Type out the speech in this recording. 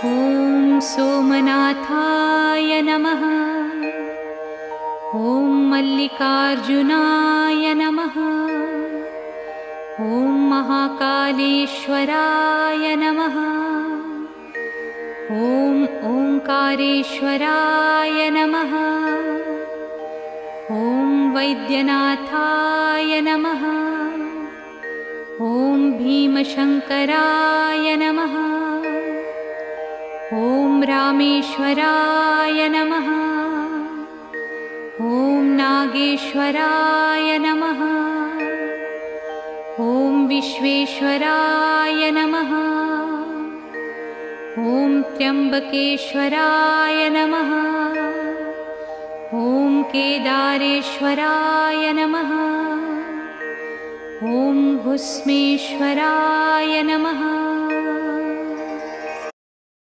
ॐ सोमनाथाय नमः। ॐ मल्लिकार्जुनाय नमः। ॐ महाकालेश्वराय नमः। ॐ ओंकारेश्वराय नमः। ॐ वैद्यनाथाय नमः। ॐ भीमशंकराय नमः। ॐ रामेश्वराय नमः। ॐ नागेश्वराय नमः। ॐ विश्वेश्वराय नमः। ॐ त्र्यंबकेश्वराय नमः। ॐ केदारेश्वराय नमः। ॐ भुस्मेश्वराय नमः।